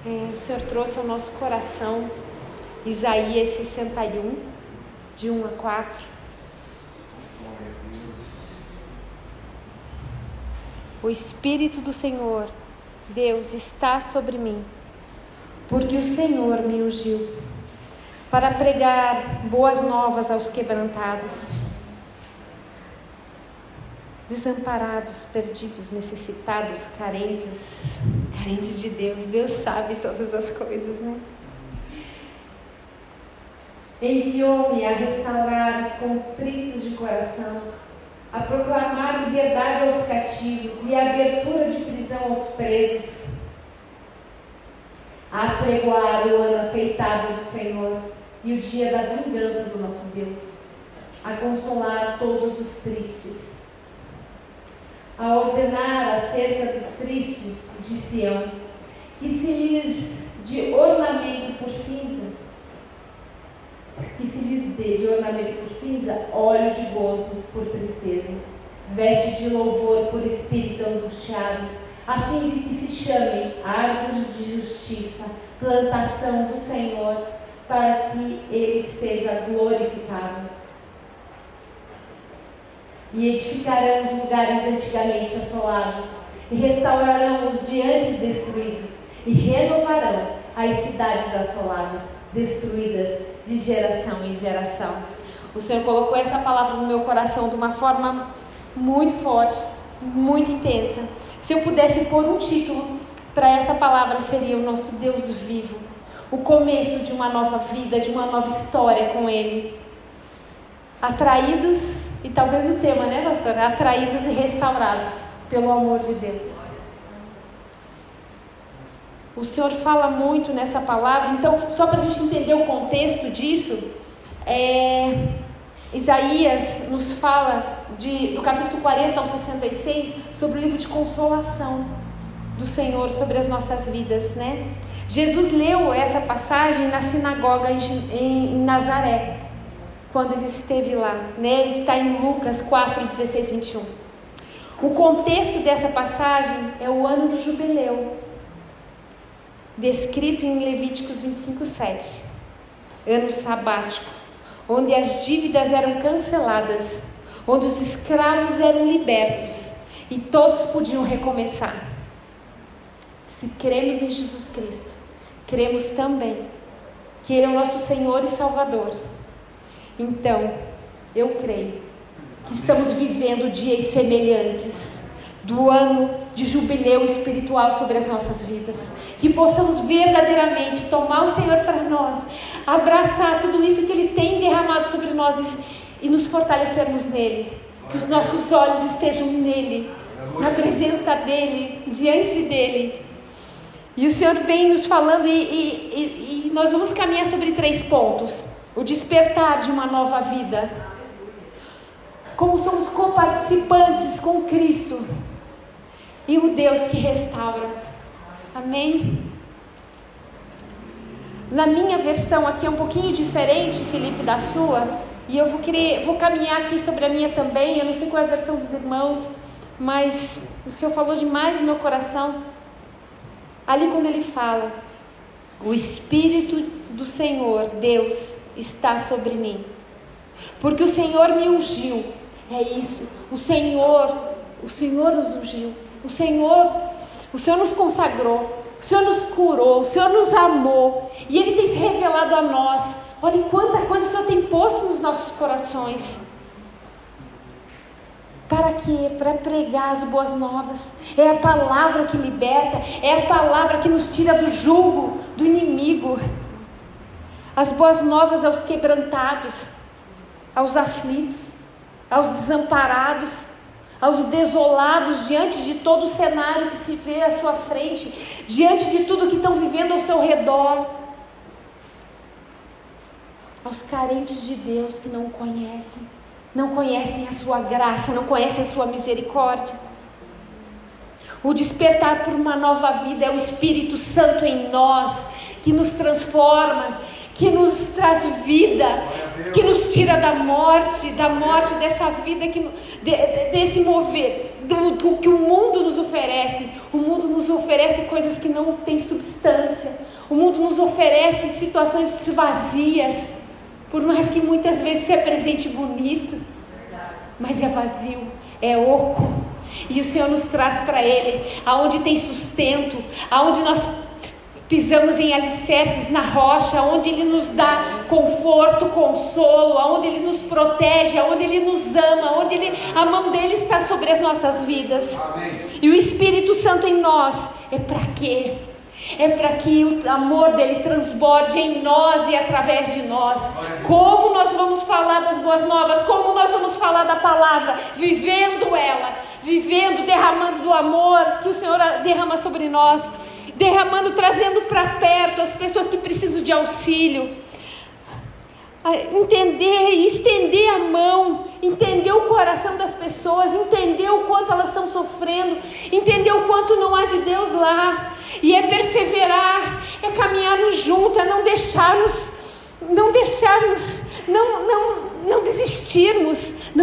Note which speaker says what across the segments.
Speaker 1: O Senhor trouxe ao nosso coração Isaías 61, de 1 a 4. O Espírito do Senhor, Deus, está sobre mim, porque o Senhor me ungiu para pregar boas novas aos quebrantados, desamparados, perdidos, necessitados, carentes de Deus. Deus sabe todas as coisas, né? Enviou-me a restaurar os contritos de coração, a proclamar liberdade aos cativos e a abertura de prisão aos presos, a apregoar o ano aceitável do Senhor e o dia da vingança do nosso Deus, a consolar todos os tristes, a ordenar acerca dos tristes de Sião, que se lhes dê de ornamento por cinza, óleo de gozo por tristeza, veste de louvor por espírito angustiado, a fim de que se chamem árvores de justiça, plantação do Senhor, para que ele seja glorificado. E edificarão os lugares antigamente assolados, e restaurarão os de antes destruídos, e renovarão as cidades assoladas, destruídas de geração em geração. O Senhor colocou essa palavra no meu coração de uma forma muito forte, muito intensa. Se eu pudesse pôr um título para essa palavra, seria o nosso Deus vivo, o começo de uma nova vida, de uma nova história com Ele. Atraídos, e talvez o tema, né, pastor? Atraídos e restaurados pelo amor de Deus. O Senhor fala muito nessa palavra. Então, só para a gente entender o contexto disso, Isaías nos fala do capítulo 40 ao 66 sobre o livro de consolação do Senhor sobre as nossas vidas, né? Jesus leu essa passagem na sinagoga em Nazaré, quando ele esteve lá, né? Está em Lucas 4, 16, 21. O contexto dessa passagem é o ano do jubileu, descrito em Levíticos 25, 7. Ano sabático, onde as dívidas eram canceladas, onde os escravos eram libertos e todos podiam recomeçar. Se cremos em Jesus Cristo, cremos também que Ele é o nosso Senhor e Salvador. Então, eu creio que estamos vivendo dias semelhantes do ano de jubileu espiritual sobre as nossas vidas, que possamos verdadeiramente tomar o Senhor para nós, abraçar tudo isso que Ele tem derramado sobre nós e nos fortalecermos nele, que os nossos olhos estejam nele, na presença dele, diante dele. E o Senhor vem nos falando e nós vamos caminhar sobre 3 pontos: o despertar de uma nova vida, como somos coparticipantes com Cristo, e o Deus que restaura. Amém? Na minha versão aqui é um pouquinho diferente, Felipe, da sua, e eu vou caminhar aqui sobre a minha também. Eu não sei qual é a versão dos irmãos, mas o Senhor falou demais no meu coração ali quando Ele fala: o Espírito do Senhor, Deus, está sobre mim, porque o Senhor me ungiu. É isso, o Senhor nos ungiu, o Senhor nos consagrou, o Senhor nos curou, o Senhor nos amou, e Ele tem se revelado a nós. Olha quanta coisa o Senhor tem posto nos nossos corações. Para quê? Para pregar as boas novas. É a palavra que liberta, é a palavra que nos tira do jugo do inimigo. As boas novas aos quebrantados, aos aflitos, aos desamparados, aos desolados diante de todo o cenário que se vê à sua frente, diante de tudo que estão vivendo ao seu redor, aos carentes de Deus que não conhecem a sua graça, não conhecem a sua misericórdia. O despertar por uma nova vida é o Espírito Santo em nós, que nos transforma, que nos traz vida, que nos tira da morte dessa vida, desse mover, do que o mundo nos oferece. O mundo nos oferece coisas que não têm substância. nos oferece situações vazias, por mais que muitas vezes se apresente bonito, mas é vazio, é oco. E o Senhor nos traz para Ele, aonde tem sustento, aonde nós pisamos em alicerces na rocha, onde Ele nos dá conforto, consolo, onde Ele nos protege, onde Ele nos ama, onde a mão dEle está sobre as nossas vidas. Amém. E o Espírito Santo em nós é para quê? É para que o amor dEle transborde em nós e através de nós. Como nós vamos falar das boas novas? Como nós vamos falar da palavra? Vivendo ela, vivendo, derramando do amor que o Senhor derrama sobre nós, derramando, trazendo para perto as pessoas que precisam de auxílio. Entender e estender a mão, entender o coração das pessoas, entender o quanto elas estão sofrendo, entender o quanto não há de Deus lá, e é perseverar, é caminharmos juntos, é não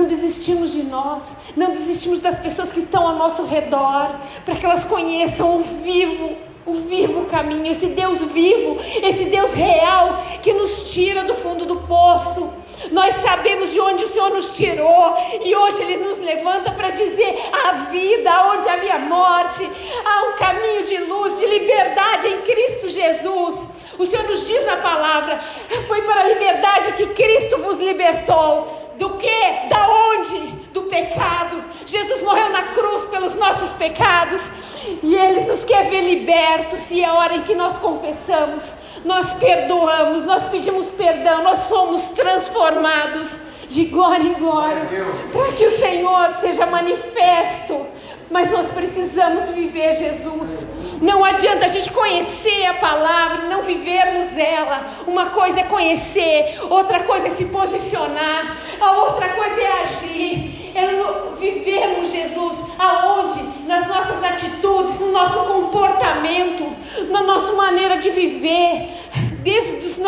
Speaker 1: desistirmos de nós, não desistirmos das pessoas que estão ao nosso redor, para que elas conheçam o vivo caminho, esse Deus vivo, esse Deus real, que nos tira do fundo do poço. Nós sabemos de onde o Senhor nos tirou, e hoje Ele nos levanta para dizer: a vida onde havia morte, há um caminho de luz, de liberdade em Cristo Jesus. O Senhor nos diz na palavra: foi para a liberdade que Cristo vos libertou. Do que? Da onde? Do pecado. Jesus morreu na cruz pelos nossos pecados, e Ele nos quer ver libertos. E é a hora em que nós confessamos, nós perdoamos, nós pedimos perdão, nós somos transformados de glória em glória, para que o Senhor seja manifesto. Mas nós precisamos viver Jesus. Não adianta a gente conhecer a palavra e não vivermos ela. Uma coisa é conhecer, outra coisa é se posicionar, a outra coisa é agir, é vivermos Jesus. Aonde? Nas nossas atitudes, no nosso comportamento, na nossa maneira de viver, desde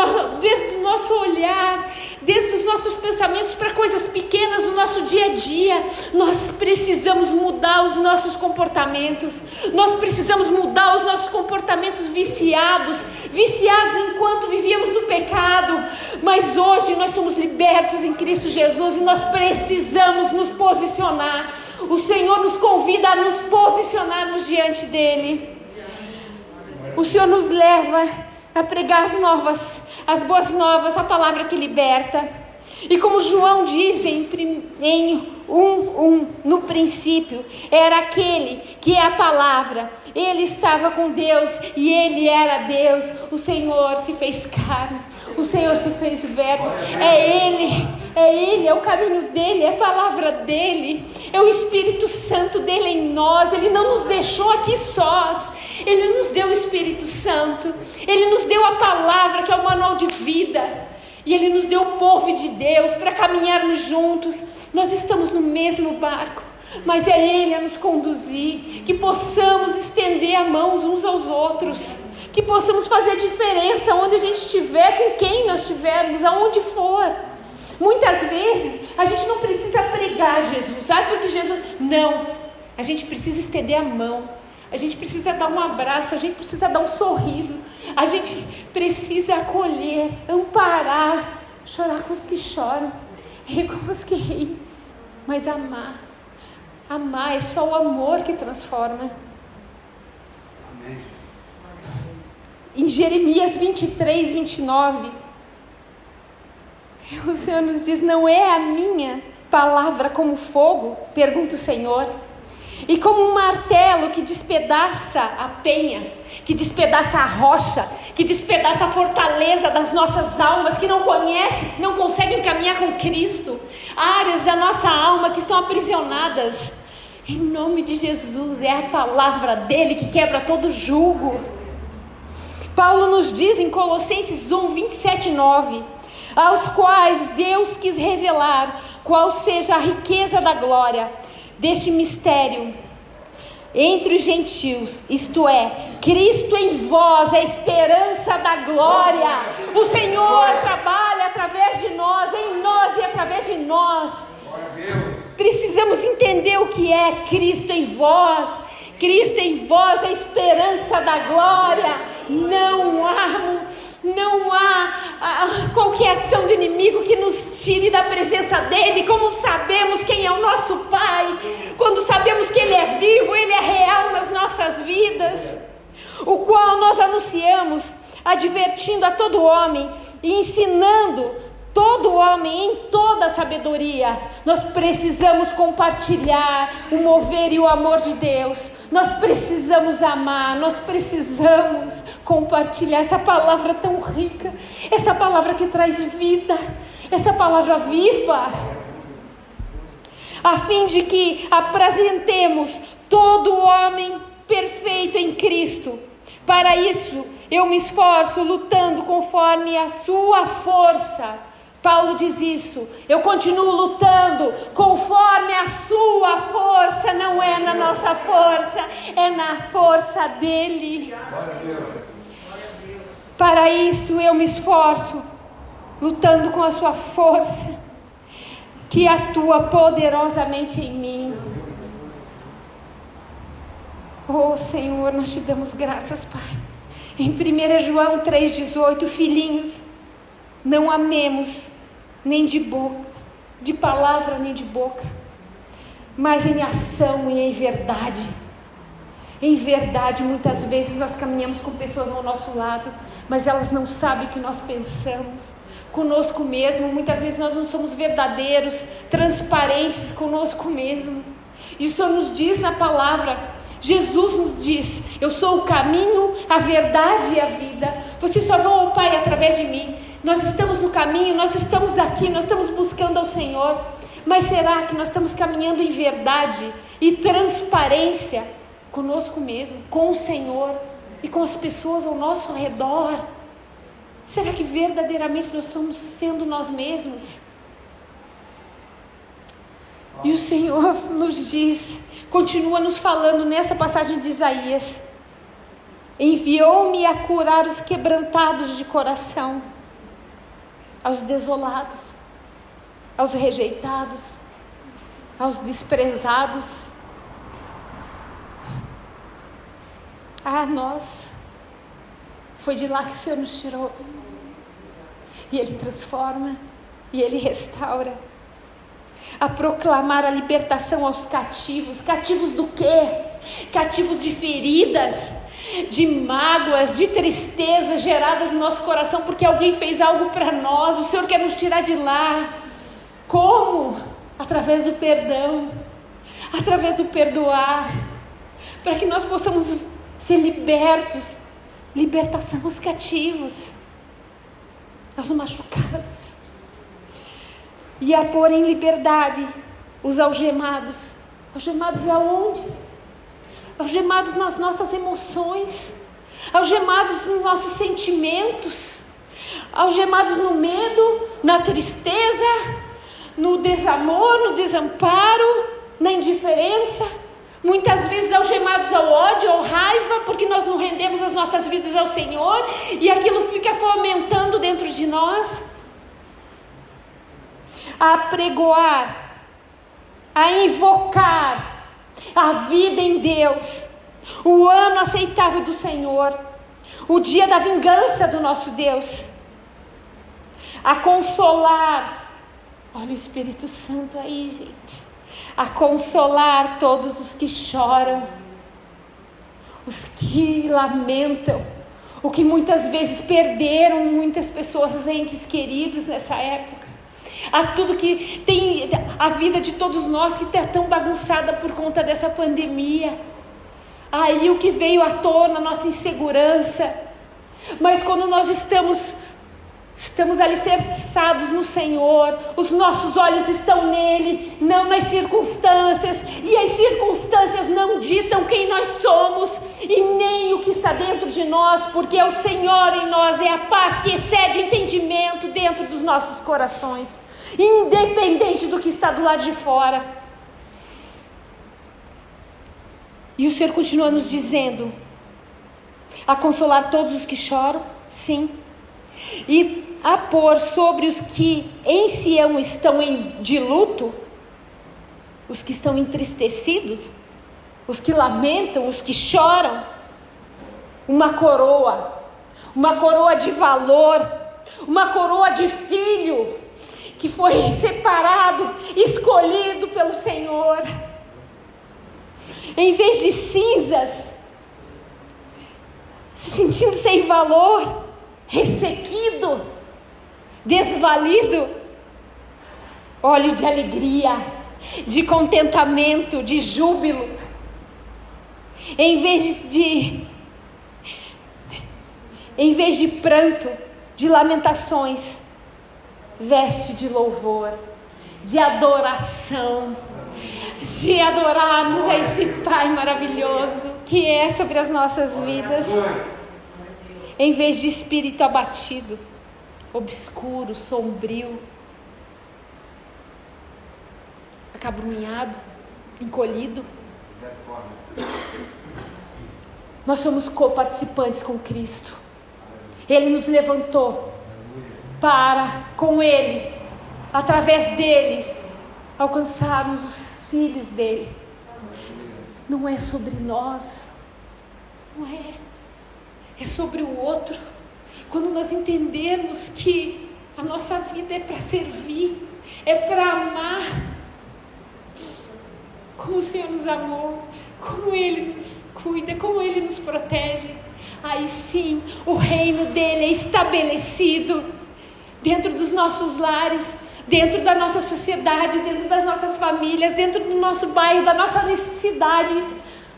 Speaker 1: o nosso olhar, desde os nossos pensamentos para coisas pequenas do nosso dia a dia. Nós precisamos mudar os nossos comportamentos, nós precisamos mudar os nossos comportamentos viciados enquanto vivíamos no pecado, mas hoje nós somos libertos em Cristo Jesus, e nós precisamos nos posicionar. O Senhor nos convida a nos posicionarmos diante dEle. O Senhor nos leva a pregar as boas novas, a palavra que liberta. E como João diz em 1:1, no princípio era aquele que é a palavra, Ele estava com Deus e Ele era Deus. O Senhor se fez carne, o Senhor se fez verbo. É Ele, é o caminho dEle, é a palavra dEle, é o Espírito Santo dEle em nós. Ele não nos deixou aqui sós, Ele nos deu o Espírito Santo, Ele nos deu a palavra, que é o manual de vida, e Ele nos deu o povo de Deus para caminharmos juntos. Nós estamos no mesmo barco, mas é Ele a nos conduzir. Que possamos estender a mão uns aos outros, que possamos fazer diferença onde a gente estiver, com quem nós estivermos, aonde for. Muitas vezes a gente não precisa pregar Jesus, sabe? Porque Jesus, não, a gente precisa estender a mão, a gente precisa dar um abraço, a gente precisa dar um sorriso, a gente precisa acolher, amparar, chorar com os que choram, rir com os que riem, mas amar é só o amor que transforma. Amém. Em Jeremias 23:29, o Senhor nos diz: não é a minha palavra como fogo, pergunta o Senhor, e como um martelo que despedaça a penha, que despedaça a rocha, que despedaça a fortaleza das nossas almas, que não conseguem caminhar com Cristo, áreas da nossa alma que estão aprisionadas. Em nome de Jesus, é a palavra dEle que quebra todo jugo. Paulo nos diz em Colossenses 1:27-9, aos quais Deus quis revelar qual seja a riqueza da glória deste mistério entre os gentios, isto é, Cristo em vós, a esperança da glória. O Senhor trabalha através de nós, em nós e através de nós. Precisamos entender o que é Cristo em vós. Cristo em vós, a esperança da glória. Não há não há qualquer ação do inimigo que nos tire da presença dEle. Como sabemos quem é o nosso Pai, quando sabemos que Ele é vivo, Ele é real nas nossas vidas, o qual nós anunciamos, advertindo a todo homem e ensinando todo homem em toda a sabedoria. Nós precisamos compartilhar o mover e o amor de Deus. Nós precisamos amar, nós precisamos compartilhar essa palavra tão rica, essa palavra que traz vida, essa palavra viva, a fim de que apresentemos todo homem perfeito em Cristo. Para isso eu me esforço lutando conforme a sua força. Paulo diz isso, eu continuo lutando conforme a sua força, não é na nossa força, é na força dele. Para isso eu me esforço, lutando com a sua força, que atua poderosamente em mim. Oh Senhor, nós te damos graças, Pai. Em 1 João 3,18, filhinhos, não amemos nem de boca, de palavra nem de boca, mas em ação e em verdade. Em verdade, muitas vezes nós caminhamos com pessoas ao nosso lado, mas elas não sabem o que nós pensamos conosco mesmo. Muitas vezes nós não somos verdadeiros, transparentes conosco mesmo. E o Senhor nos diz na palavra, Jesus nos diz, eu sou o caminho, a verdade e a vida. Vocês só vão ao Pai através de mim. Nós estamos no caminho, nós estamos aqui, nós estamos buscando ao Senhor. Mas será que nós estamos caminhando em verdade e transparência conosco mesmo, com o Senhor e com as pessoas ao nosso redor? Será que verdadeiramente nós estamos sendo nós mesmos? E o Senhor nos diz, continua nos falando nessa passagem de Isaías: enviou-me a curar os quebrantados de coração, aos desolados, aos rejeitados, aos desprezados. Ah, nós, foi de lá que o Senhor nos tirou, e Ele transforma, e Ele restaura. A proclamar a libertação aos cativos. Cativos do quê? Cativos de feridas, de mágoas, de tristezas geradas no nosso coração porque alguém fez algo para nós. O Senhor quer nos tirar de lá. Como? Através do perdão, através do perdoar, para que nós possamos ser libertos. Libertação aos cativos, aos machucados, e a pôr em liberdade os algemados. Algemados aonde? Algemados nas nossas emoções, algemados nos nossos sentimentos, algemados no medo, na tristeza, no desamor, no desamparo, na indiferença. Muitas vezes algemados ao ódio, à raiva, porque nós não rendemos as nossas vidas ao Senhor, e aquilo fica fomentando dentro de nós. A apregoar, a invocar a vida em Deus, o ano aceitável do Senhor, o dia da vingança do nosso Deus, a consolar, olha o Espírito Santo aí, gente, a consolar todos os que choram, os que lamentam, o que muitas vezes perderam muitas pessoas, entes queridos nessa época. A tudo que tem, a vida de todos nós que está tão bagunçada por conta dessa pandemia. Aí o que veio à tona, nossa insegurança. Mas quando nós estamos alicerçados no Senhor, os nossos olhos estão nele, não nas circunstâncias, e as circunstâncias não ditam quem nós somos e nem o que está dentro de nós, porque é o Senhor em nós, é a paz que excede o entendimento dentro dos nossos corações, independente do que está do lado de fora. E o Senhor continua nos dizendo, a consolar todos os que choram, sim, e a pôr sobre os que em Sião estão de luto, os que estão entristecidos, os que lamentam, os que choram, uma coroa uma coroa de valor, uma coroa de filho que foi separado, escolhido pelo Senhor. Em vez de cinzas, se sentindo sem valor, ressequido, desvalido, óleo de alegria, de contentamento, de júbilo. Em vez de pranto, de lamentações, veste de louvor, de adoração, de adorarmos a esse Pai maravilhoso que é sobre as nossas vidas. Em vez de espírito abatido, obscuro, sombrio, acabrunhado, encolhido, nós somos co-participantes com Cristo. Ele nos levantou para, com Ele, através dele, alcançarmos os filhos dele. Não é sobre nós, não é, é sobre o outro. Quando nós entendermos que a nossa vida é para servir, é para amar, como o Senhor nos amou, como Ele nos cuida, como Ele nos protege, aí sim o reino dele é estabelecido dentro dos nossos lares, dentro da nossa sociedade, dentro das nossas famílias, dentro do nosso bairro, da nossa necessidade,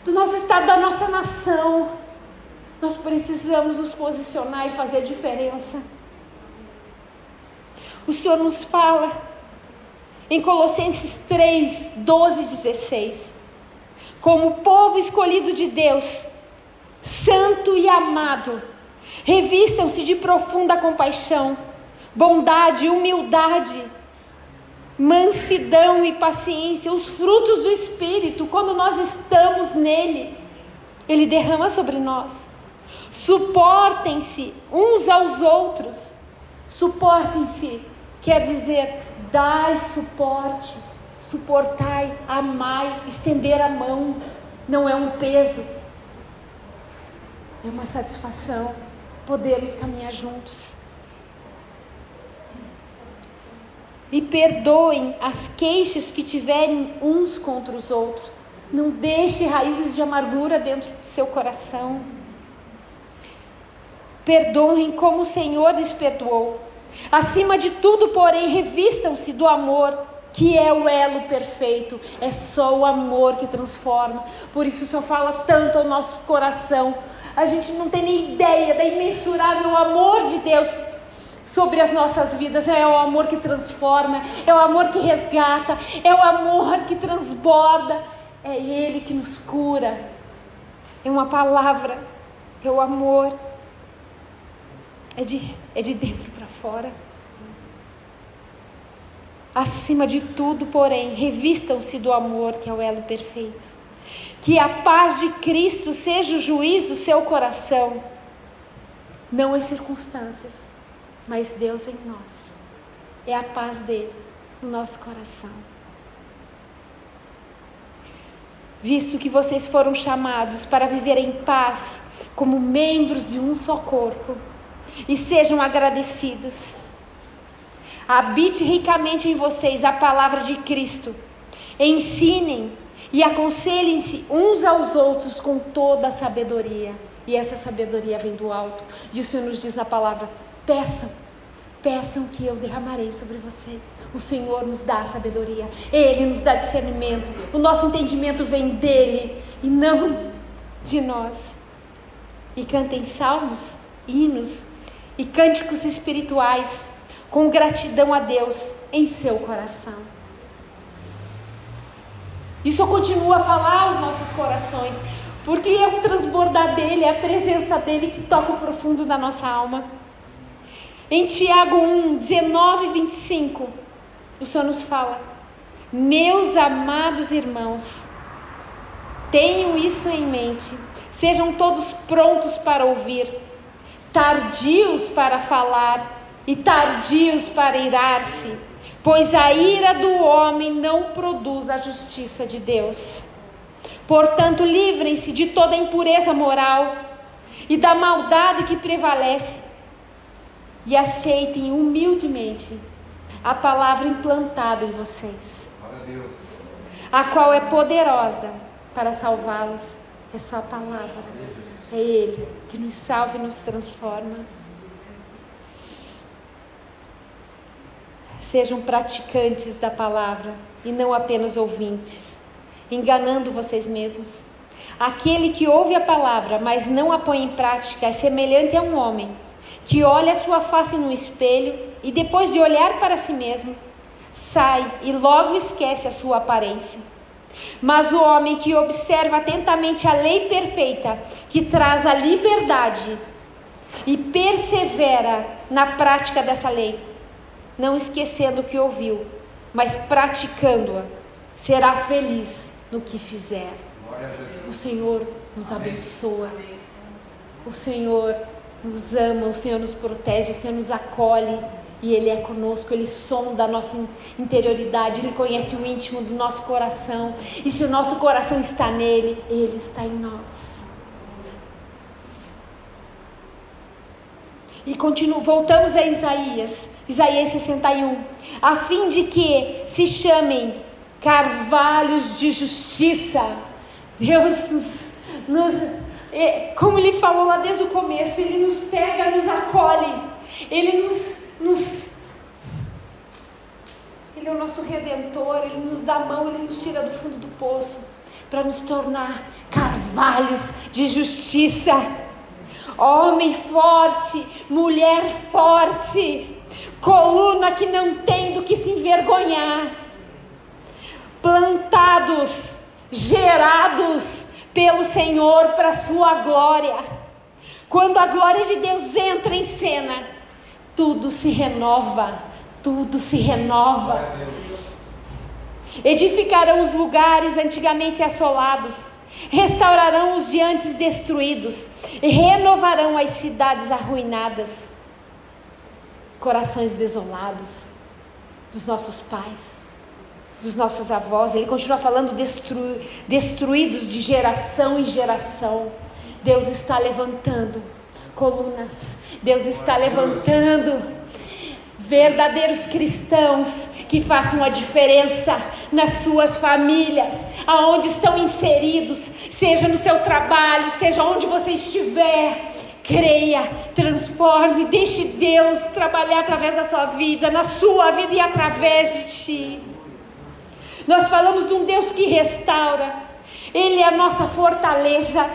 Speaker 1: do nosso estado, da nossa nação. Nós precisamos nos posicionar e fazer a diferença. O Senhor nos fala em Colossenses 3, 12 e 16: como povo escolhido de Deus, santo e amado, revistam-se de profunda compaixão, bondade, humildade, mansidão e paciência, os frutos do Espírito. Quando nós estamos nele, ele derrama sobre nós. Suportem-se uns aos outros. Suportem-se quer dizer dai suporte, suportai, amai, estender a mão. Não é um peso, é uma satisfação podermos caminhar juntos. E perdoem as queixas que tiverem uns contra os outros. Não deixe raízes de amargura dentro do seu coração. Perdoem como o Senhor lhes perdoou. Acima de tudo, porém, revistam-se do amor, que é o elo perfeito. É só o amor que transforma. Por isso o Senhor fala tanto ao nosso coração. A gente não tem nem ideia da imensurável amor de Deus sobre as nossas vidas. É o amor que transforma, é o amor que resgata, é o amor que transborda, é Ele que nos cura. É uma palavra, é o amor, é de dentro para fora. Acima de tudo, porém, revistam-se do amor, que é o elo perfeito. Que a paz de Cristo seja o juiz do seu coração, não as circunstâncias, mas Deus em nós. É a paz dele no nosso coração. Visto que vocês foram chamados para viver em paz, como membros de um só corpo, e sejam agradecidos. Habite ricamente em vocês a palavra de Cristo. Ensinem e aconselhem-se uns aos outros com toda a sabedoria. E essa sabedoria vem do alto. E o Senhor nos diz na palavra: peçam que eu derramarei sobre vocês. O Senhor nos dá a sabedoria, Ele nos dá discernimento. O nosso entendimento vem dEle e não de nós. E cantem salmos, hinos e cânticos espirituais com gratidão a Deus em seu coração. Isso continua a falar aos nossos corações, porque é o transbordar dele, é a presença dele que toca o profundo da nossa alma. Em Tiago 1, 19 e 25, o Senhor nos fala: meus amados irmãos, tenham isso em mente, sejam todos prontos para ouvir, tardios para falar e tardios para irar-se, pois a ira do homem não produz a justiça de Deus. Portanto, livrem-se de toda impureza moral e da maldade que prevalece, e aceitem humildemente a palavra implantada em vocês, a qual é poderosa para salvá-los. É só a palavra, é Ele que nos salva e nos transforma. Sejam praticantes da palavra e não apenas ouvintes, enganando vocês mesmos. Aquele que ouve a palavra, mas não a põe em prática, é semelhante a um homem que olha a sua face no espelho e depois de olhar para si mesmo, sai e logo esquece a sua aparência. Mas o homem que observa atentamente a lei perfeita, que traz a liberdade, e persevera na prática dessa lei, não esquecendo o que ouviu, mas praticando-a, será feliz no que fizer. O Senhor nos abençoa, o Senhor nos ama, o Senhor nos protege, o Senhor nos acolhe, e Ele é conosco. Ele sonda a nossa interioridade, Ele conhece o íntimo do nosso coração, e se o nosso coração está nele, Ele está em nós. E voltamos a Isaías 61, a fim de que se chamem carvalhos de justiça. Deus como Ele falou lá desde o começo, Ele nos pega, nos acolhe, Ele Ele é o nosso Redentor, Ele nos dá a mão, Ele nos tira do fundo do poço, para nos tornar carvalhos de justiça. Homem forte, mulher forte, coluna que não tem do que se envergonhar, plantados, gerados pelo Senhor para a sua glória. Quando a glória de Deus entra em cena, tudo se renova, tudo se renova. Edificarão os lugares antigamente assolados, restaurarão os de antes destruídos, e renovarão as cidades arruinadas. Corações desolados dos nossos pais, dos nossos avós. Ele continua falando destruídos de geração em geração. Deus está levantando colunas, Deus está levantando verdadeiros cristãos que façam a diferença nas suas famílias, aonde estão inseridos, seja no seu trabalho, seja onde você estiver. Creia, transforme, deixe Deus trabalhar através da sua vida, na sua vida e através de ti. Nós falamos de um Deus que restaura. Ele é a nossa fortaleza,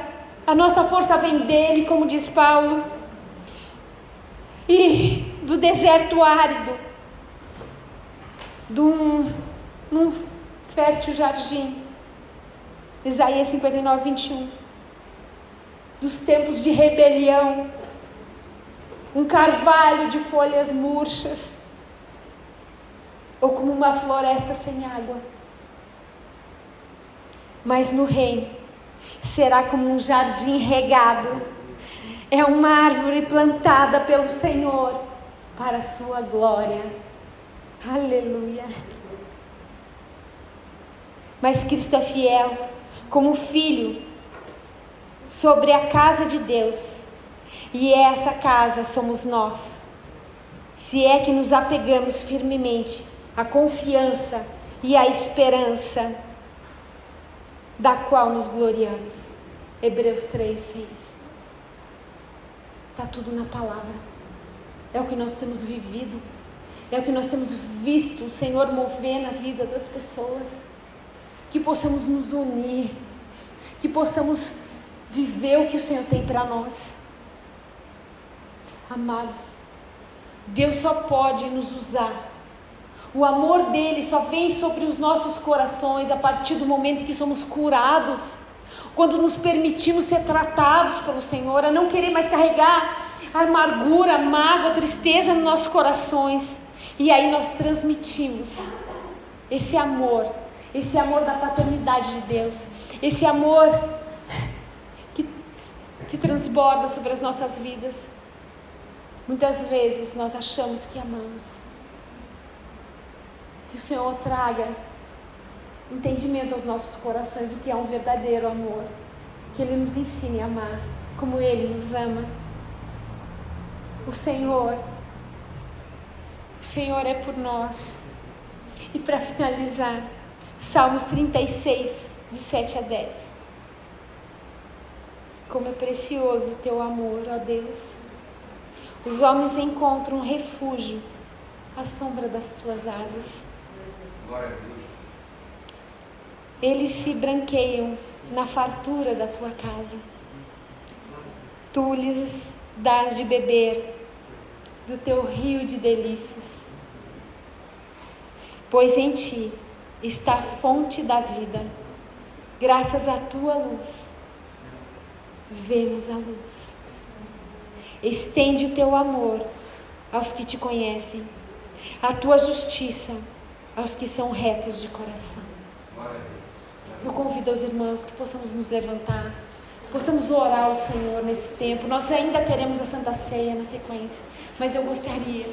Speaker 1: a nossa força vem dele, como diz Paulo. E do deserto árido, num fértil jardim, Isaías 59, 21, dos tempos de rebelião, um carvalho de folhas murchas, ou como uma floresta sem água. Mas no reino será como um jardim regado, é uma árvore plantada pelo Senhor para a sua glória. Aleluia. Mas Cristo é fiel como filho sobre a casa de Deus, e essa casa somos nós, se é que nos apegamos firmemente à confiança e à esperança da qual nos gloriamos. Hebreus 3:6. Está tudo na palavra, é o que nós temos vivido, é o que nós temos visto o Senhor mover na vida das pessoas. Que possamos nos unir, que possamos viver o que o Senhor tem para nós. Amados, Deus só pode nos usar, o amor dele só vem sobre os nossos corações a partir do momento em que somos curados, quando nos permitimos ser tratados pelo Senhor, a não querer mais carregar a amargura, a mágoa, a tristeza nos nossos corações, e aí nós transmitimos esse amor da paternidade de Deus, esse amor que transborda sobre as nossas vidas. Muitas vezes nós achamos que amamos. Que o Senhor traga entendimento aos nossos corações do que é um verdadeiro amor, que Ele nos ensine a amar como Ele nos ama. O Senhor é por nós. E para finalizar, Salmos 36, de 7 a 10. Como é precioso o teu amor, ó Deus. Os homens encontram refúgio à sombra das tuas asas.
Speaker 2: Glória a Deus.
Speaker 1: Eles se branqueiam na fartura da tua casa. Tu lhes dás de beber do teu rio de delícias. Pois em ti está a fonte da vida. Graças à tua luz, vemos a luz. Estende o teu amor aos que te conhecem, a tua justiça aos que são retos de coração. Eu convido os irmãos que possamos nos levantar, possamos orar ao Senhor nesse tempo. Nós ainda teremos a Santa Ceia na sequência, mas eu gostaria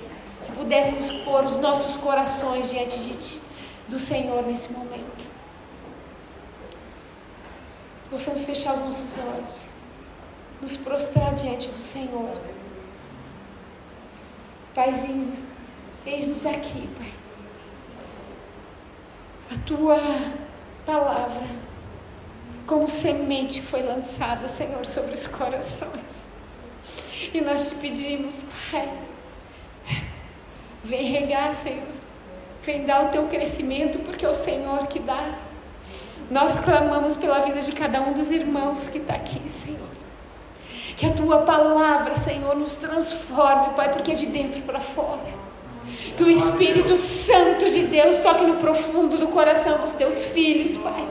Speaker 1: que pudéssemos pôr os nossos corações diante de ti, do Senhor nesse momento. Possamos fechar os nossos olhos, nos prostrar diante do Senhor. Paizinho, eis-nos aqui, Pai. A tua palavra, como semente, foi lançada, Senhor, sobre os corações. E nós te pedimos, Pai, vem regar, Senhor. Vem dar o teu crescimento, porque é o Senhor que dá. Nós clamamos pela vida de cada um dos irmãos que está aqui, Senhor. Que a tua palavra, Senhor, nos transforme, Pai, porque é de dentro para fora. Que o Espírito Santo de Deus toque no profundo do coração dos teus filhos, Pai.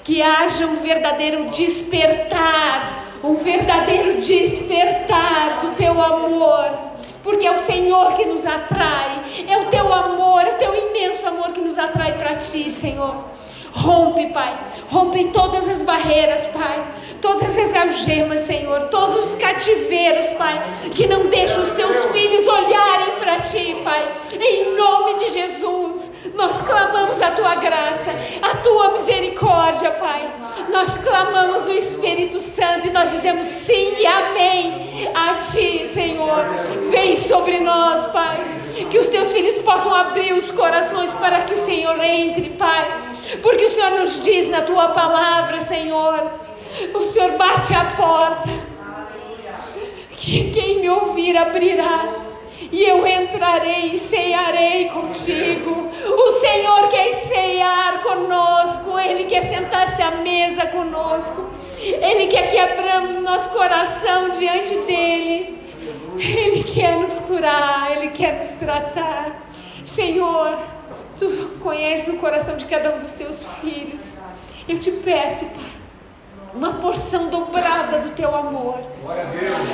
Speaker 1: Que haja um verdadeiro despertar do teu amor, porque é o Senhor que nos atrai, é o teu amor, é o teu imenso amor que nos atrai para ti, Senhor. Rompe, Pai, rompe todas as barreiras, Pai, todas as algemas, Senhor, todos os cativeiros, Pai, que não deixam os teus filhos olharem para ti, Pai. Em nome de Jesus, nós clamamos a tua graça, a tua misericórdia, Pai. Nós clamamos o Espírito Santo e nós dizemos sim e amém a ti, Senhor. Vem sobre nós, Pai, que os teus filhos possam abrir os corações para que o Senhor entre, Pai, porque o Senhor nos diz na tua palavra, Senhor, o Senhor bate a porta, que quem me ouvir abrirá, e eu entrarei e cearei contigo. O Senhor quer cear conosco, Ele quer sentar-se à mesa conosco, Ele quer que abramos nosso coração diante dEle, Ele quer nos curar, Ele quer nos tratar. Senhor, Tu conheces o coração de cada um dos teus filhos. Eu te peço, Pai, uma porção dobrada do teu amor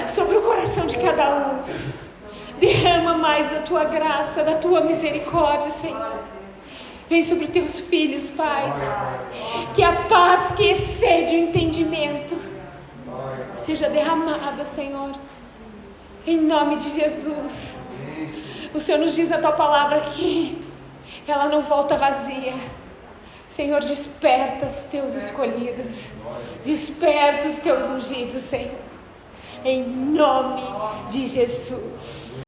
Speaker 1: sobre o coração de cada um. Derrama mais da tua graça, da tua misericórdia, Senhor. Vem sobre teus filhos, Pai. Que a paz que excede o entendimento seja derramada, Senhor. Em nome de Jesus. O Senhor nos diz a tua palavra que ela não volta vazia. Senhor, desperta os teus escolhidos. Desperta os teus ungidos, Senhor. Em nome de Jesus.